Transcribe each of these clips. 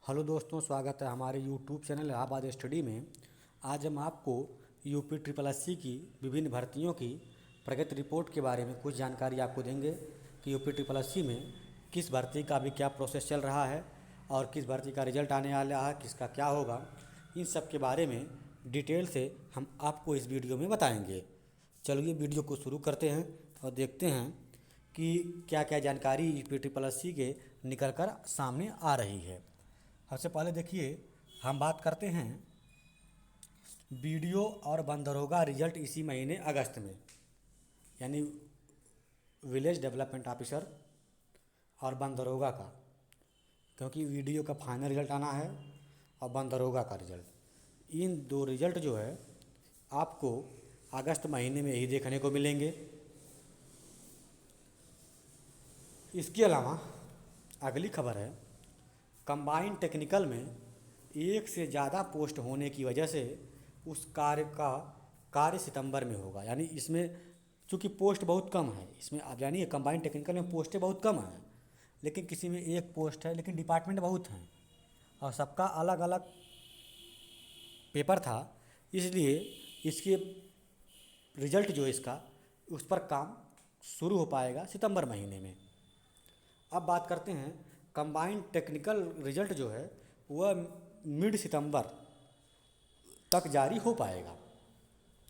Hello दोस्तों, स्वागत है हमारे यूट्यूब चैनल इलाहाबाद स्टडी में। आज हम आपको यूपी ट्रिपल एससी की विभिन्न भर्तियों की प्रगति रिपोर्ट के बारे में कुछ जानकारी आपको देंगे कि यूपी ट्रिपल एससी में किस भर्ती का अभी क्या प्रोसेस चल रहा है और किस भर्ती का रिजल्ट आने वाला है, किसका क्या होगा। इन सब के बारे में डिटेल से हम आपको इस वीडियो में बताएंगे। चलिए वीडियो को शुरू करते हैं और देखते हैं कि क्या क्या जानकारी यूपी ट्रिपल एससी के निकल कर सामने आ रही है। सबसे पहले देखिए, हम बात करते हैं बीडीओ और वन दरोगा रिजल्ट इसी महीने अगस्त में, यानी विलेज डेवलपमेंट ऑफिसर और वन दरोगा का, क्योंकि बीडीओ का फाइनल रिजल्ट आना है और वन दरोगा का रिजल्ट। इन दो रिजल्ट जो है आपको अगस्त महीने में ही देखने को मिलेंगे। इसके अलावा अगली खबर है, कंबाइंड टेक्निकल में एक से ज़्यादा पोस्ट होने की वजह से उस कार्य सितंबर में होगा। यानी इसमें चूँकि पोस्ट बहुत कम है, इसमें आप जानिए कंबाइंड टेक्निकल में पोस्टें बहुत कम हैं, लेकिन किसी में एक पोस्ट है, लेकिन डिपार्टमेंट बहुत हैं और सबका अलग अलग पेपर था, इसलिए इसके रिजल्ट जो इसका उस पर काम शुरू हो पाएगा सितंबर महीने में। अब बात करते हैं कंबाइंड टेक्निकल रिजल्ट जो है वह मिड सितंबर तक जारी हो पाएगा,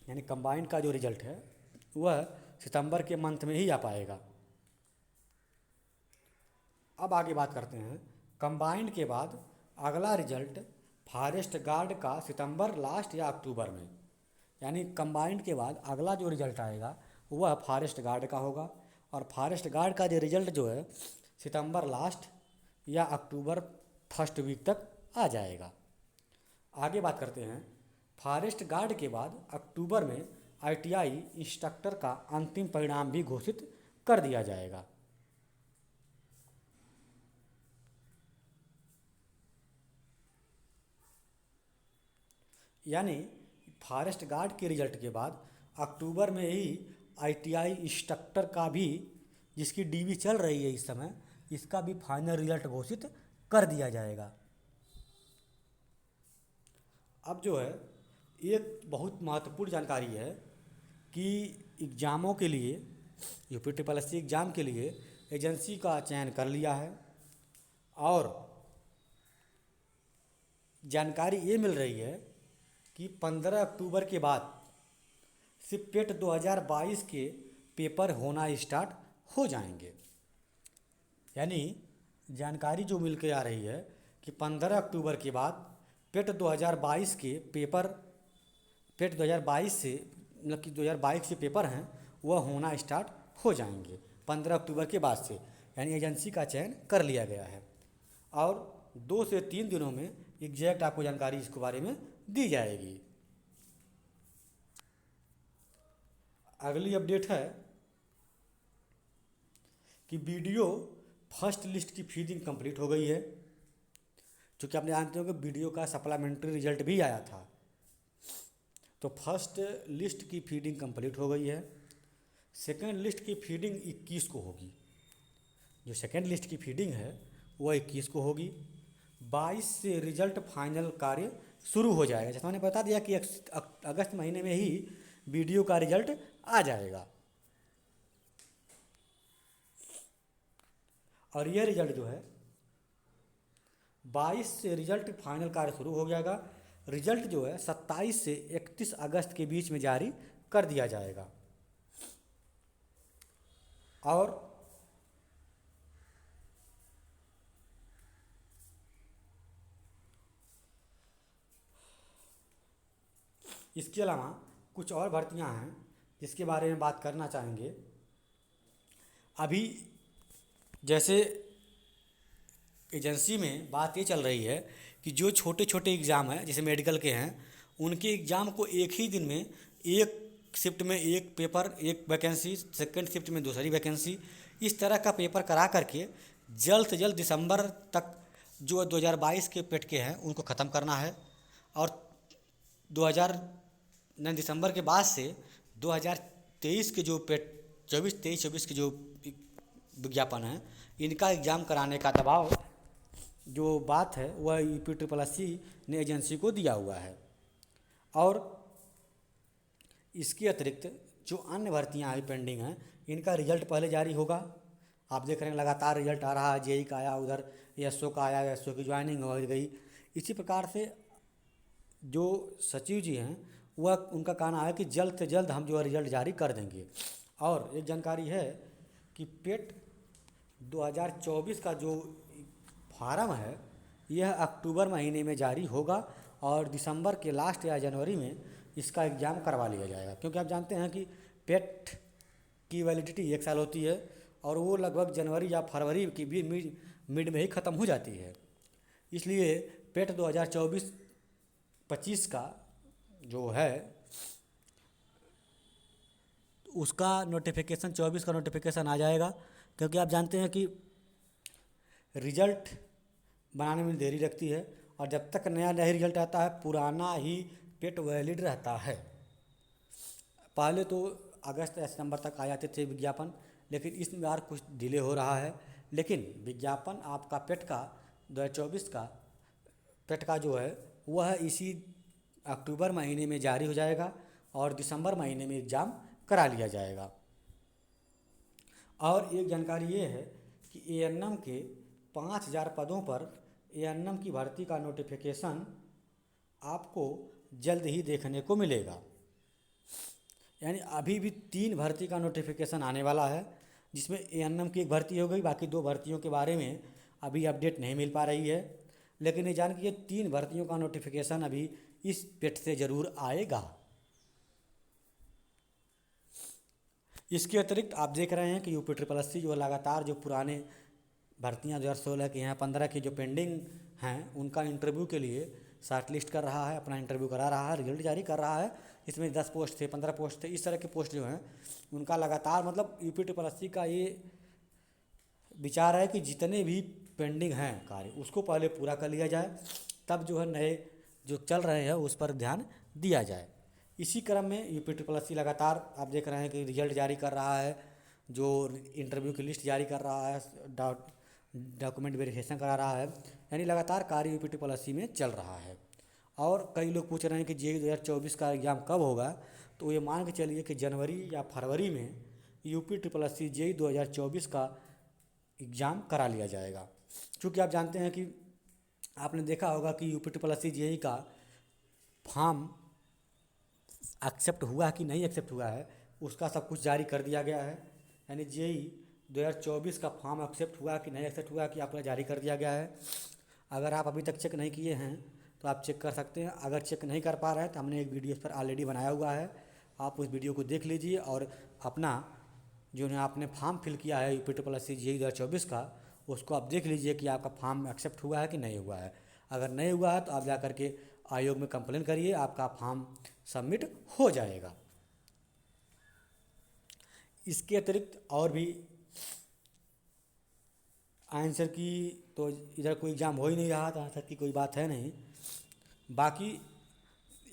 यानी कंबाइंड का जो रिजल्ट है वह सितंबर के मंथ में ही आ पाएगा। अब आगे बात करते हैं, कंबाइंड के बाद अगला रिजल्ट फॉरेस्ट गार्ड का सितंबर लास्ट या अक्टूबर में, यानी कंबाइंड के बाद अगला जो रिजल्ट आएगा वह फॉरेस्ट गार्ड का होगा और फॉरेस्ट गार्ड का जो रिजल्ट जो है सितंबर लास्ट या अक्टूबर फर्स्ट वीक तक आ जाएगा। आगे बात करते हैं, फॉरेस्ट गार्ड के बाद अक्टूबर में आईटीआई इंस्ट्रक्टर का अंतिम परिणाम भी घोषित कर दिया जाएगा। यानी फॉरेस्ट गार्ड के रिजल्ट के बाद अक्टूबर में ही आईटीआई इंस्ट्रक्टर का भी, जिसकी डीवी चल रही है इस समय, इसका भी फाइनल रिजल्ट घोषित कर दिया जाएगा। अब जो है एक बहुत महत्वपूर्ण जानकारी है कि एग्ज़ामों के लिए, यूपी ट्रिपल एससी एग्ज़ाम के लिए एजेंसी का चयन कर लिया है और जानकारी ये मिल रही है कि 15 अक्टूबर के बाद से पेट 2022 के पेपर होना स्टार्ट हो जाएंगे। यानी जानकारी जो मिल के आ रही है कि 15 अक्टूबर के बाद पेट 2022 के पेपर, पेट 2022 से मतलब कि 2022 के पेपर हैं वह होना स्टार्ट हो जाएंगे 15 अक्टूबर के बाद से, यानी एजेंसी का चयन कर लिया गया है और 2 से 3 दिनों में एग्जैक्ट आपको जानकारी इसके बारे में दी जाएगी। अगली अपडेट है कि बीडीओ फर्स्ट लिस्ट की फीडिंग कंप्लीट हो गई है। चूँकि आपने जानते हो कि बीडीओ का सप्लीमेंट्री रिजल्ट भी आया था, तो फर्स्ट लिस्ट की फीडिंग कंप्लीट हो गई है। सेकेंड लिस्ट की फीडिंग 21 को होगी। जो सेकेंड लिस्ट की फीडिंग है वह 21 को होगी। 22 से रिजल्ट फाइनल कार्य शुरू हो जाएगा। जैसे मैंने बता दिया कि अगस्त महीने में ही बीडीओ का रिजल्ट आ जाएगा और यह रिजल्ट जो है 22 से रिजल्ट फाइनल कार्य शुरू हो जाएगा। रिजल्ट जो है 27 से 31 अगस्त के बीच में जारी कर दिया जाएगा और इसके अलावा कुछ और भर्तियां हैं जिसके बारे में बात करना चाहेंगे। अभी जैसे एजेंसी में बात ये चल रही है कि जो छोटे छोटे एग्ज़ाम हैं, जैसे मेडिकल के हैं, उनके एग्ज़ाम को एक ही दिन में, एक शिफ्ट में एक पेपर, एक वैकेंसी, सेकंड शिफ्ट में दूसरी वैकेंसी, इस तरह का पेपर करा करके जल्द से जल्द दिसंबर तक जो 2022 के पेट के हैं उनको ख़त्म करना है और 2000 दिसंबर के बाद से 2023 के जो पेट 24 के जो विज्ञापन हैं इनका एग्ज़ाम कराने का दबाव जो बात है वह UPSSC ने एजेंसी को दिया हुआ है। और इसके अतिरिक्त जो अन्य भर्तियां अभी पेंडिंग हैं इनका रिजल्ट पहले जारी होगा। आप देख रहे हैं लगातार रिजल्ट आ रहा है, JEE का आया, उधर SO का आया, SO की ज्वाइनिंग हो गई। इसी प्रकार से जो सचिव जी हैं वह उनका कहना है कि जल्द से जल्द हम जो है रिजल्ट जारी कर देंगे। और एक जानकारी है कि पेट 2024 का जो फार्म है यह अक्टूबर महीने में जारी होगा और दिसंबर के लास्ट या जनवरी में इसका एग्ज़ाम करवा लिया जाएगा, क्योंकि आप जानते हैं कि पेट की वैलिडिटी 1 साल होती है और वो लगभग जनवरी या फरवरी की भी मिड में ही ख़त्म हो जाती है। इसलिए पेट 2024-25 का जो है उसका नोटिफिकेशन 24 का नोटिफिकेशन आ जाएगा, क्योंकि आप जानते हैं कि रिजल्ट बनाने में देरी लगती है और जब तक नया नहीं रिजल्ट आता है पुराना ही पेट वैलिड रहता है। पहले तो अगस्त या सितंबर तक आ जाते थे विज्ञापन, लेकिन इस बार कुछ डिले हो रहा है। लेकिन विज्ञापन आपका पेट का 2024 का पेट का जो है वह इसी अक्टूबर महीने में जारी हो जाएगा और दिसंबर महीने में एग्ज़ाम करा लिया जाएगा। और एक जानकारी ये है कि ANM के 5000 पदों पर ANM की भर्ती का नोटिफिकेशन आपको जल्द ही देखने को मिलेगा। यानी अभी भी 3 भर्ती का नोटिफिकेशन आने वाला है, जिसमें ANM की एक भर्ती हो गई, बाकी 2 भर्तियों के बारे में अभी अपडेट नहीं मिल पा रही है। लेकिन ये जान कि ये 3 भर्तियों का नोटिफिकेशन अभी इस पेट से ज़रूर आएगा। इसके अतिरिक्त आप देख रहे हैं कि UPSSC जो लगातार जो पुराने भर्तियां 2016 की हैं, 15 की जो पेंडिंग हैं उनका इंटरव्यू के लिए शॉर्ट लिस्ट कर रहा है, अपना इंटरव्यू करा रहा है, रिजल्ट जारी कर रहा है। इसमें 10 पोस्ट थे, 15 पोस्ट थे, इस तरह के पोस्ट जो हैं उनका लगातार मतलब UPSSC का ये विचार है कि जितने भी पेंडिंग हैं कार्य उसको पहले पूरा कर लिया जाए, तब जो है नए जो चल रहे हैं उस पर ध्यान दिया जाए। इसी क्रम में UPSSC लगातार आप देख रहे हैं कि रिजल्ट जारी कर रहा है, जो इंटरव्यू की लिस्ट जारी कर रहा है, डॉक्यूमेंट वेरिफिकेशन करा रहा है, यानी लगातार कार्य UPSSC में चल रहा है। और कई लोग पूछ रहे हैं कि JEE 2024 का एग्ज़ाम कब होगा, तो ये मान के चलिए कि जनवरी या फरवरी में UPSSC JEE 2024 का एग्ज़ाम करा लिया जाएगा। क्योंकि आप जानते हैं कि आपने देखा होगा कि UPSSC JEE का फॉर्म एक्सेप्ट हुआ कि नहीं एक्सेप्ट हुआ है, उसका सब कुछ जारी कर दिया गया है। यानी JEE 2024 का फॉर्म एक्सेप्ट हुआ कि नहीं एक्सेप्ट हुआ कि आपको जारी कर दिया गया है। अगर आप अभी तक चेक नहीं किए हैं तो आप चेक कर सकते हैं। अगर चेक नहीं कर पा रहे हैं तो हमने एक वीडियो इस पर ऑलरेडी बनाया हुआ है, आप उस वीडियो को देख लीजिए और अपना जो है आपने फॉर्म फिल किया है UPSSC JEE 2024 का उसको आप देख लीजिए कि आपका फॉर्म एक्सेप्ट हुआ है कि नहीं हुआ है। अगर नहीं हुआ है तो आप जा करके आयोग में कंप्लेन करिए, आपका फॉर्म सबमिट हो जाएगा। इसके अतिरिक्त और भी आंसर की तो इधर कोई एग्ज़ाम हो ही नहीं रहा, तो आंसर की कोई बात है नहीं। बाकी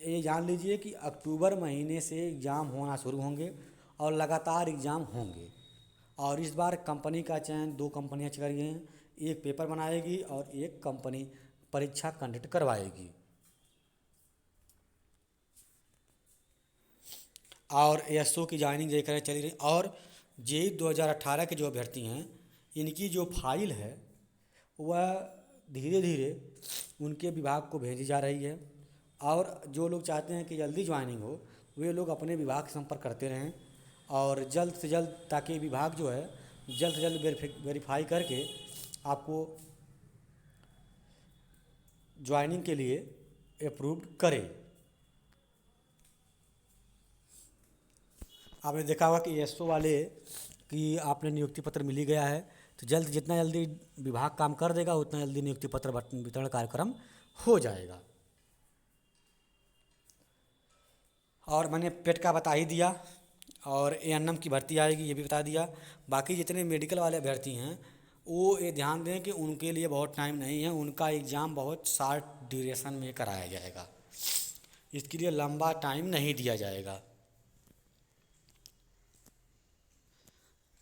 ये जान लीजिए कि अक्टूबर महीने से एग्ज़ाम होना शुरू होंगे और लगातार एग्ज़ाम होंगे। और इस बार कंपनी का चयन 2 कंपनियां कर रही हैं, एक पेपर बनाएगी और एक कंपनी परीक्षा कंडक्ट करवाएगी। और SO की ज्वाइनिंग देख रहे चली रही। और JEE 2018 के जो अभ्यर्थी हैं इनकी जो फाइल है वह धीरे धीरे उनके विभाग को भेजी जा रही है। और जो लोग चाहते हैं कि जल्दी ज्वाइनिंग हो वे लोग अपने विभाग से संपर्क करते रहें और जल्द से जल्द, ताकि विभाग जो है जल्द से जल्द वेरीफाई करके आपको ज्वाइनिंग के लिए अप्रूव्ड करे। आपने देखा होगा कि SO वाले कि आपने नियुक्ति पत्र मिल ही गया है, तो जल्द जितना जल्दी विभाग काम कर देगा उतना जल्दी नियुक्ति पत्र वितरण कार्यक्रम हो जाएगा। और मैंने पेट का बता ही दिया और ANM की भर्ती आएगी ये भी बता दिया। बाकी जितने मेडिकल वाले अभ्यर्थी हैं वो ये ध्यान दें कि उनके लिए बहुत टाइम नहीं है, उनका एग्ज़ाम बहुत शॉर्ट ड्यूरेशन में कराया जाएगा, इसके लिए लंबा टाइम नहीं दिया जाएगा।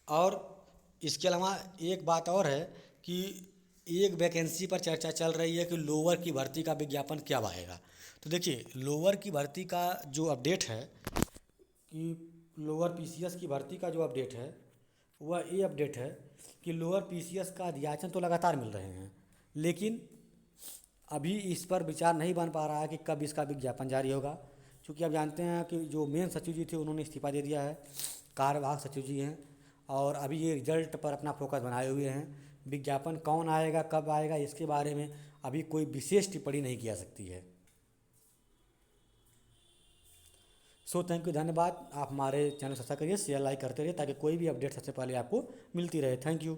और इसके अलावा एक बात और है कि एक वैकेंसी पर चर्चा चल रही है कि लोअर की भर्ती का विज्ञापन कब आएगा। तो देखिए, लोअर की भर्ती का जो अपडेट है कि लोअर पीसीएस की भर्ती का जो अपडेट है वह ये अपडेट है कि लोअर पीसीएस का अध्याचन तो लगातार मिल रहे हैं, लेकिन अभी इस पर विचार नहीं बन पा रहा है कि कब इसका विज्ञापन जारी होगा। क्योंकि आप जानते हैं कि जो मेन सचिव जी थे उन्होंने इस्तीफा दे दिया है, कार्यवाहक सचिव जी हैं, और अभी ये रिजल्ट पर अपना फोकस बनाए हुए हैं। विज्ञापन कौन आएगा, कब आएगा, इसके बारे में अभी कोई विशेष टिप्पणी नहीं की जा सकती है। सो थैंक यू, धन्यवाद। आप हमारे चैनल सब्सक्राइब करिए, शेयर लाइक करते रहिए ताकि कोई भी अपडेट सबसे पहले आपको मिलती रहे। Thank you.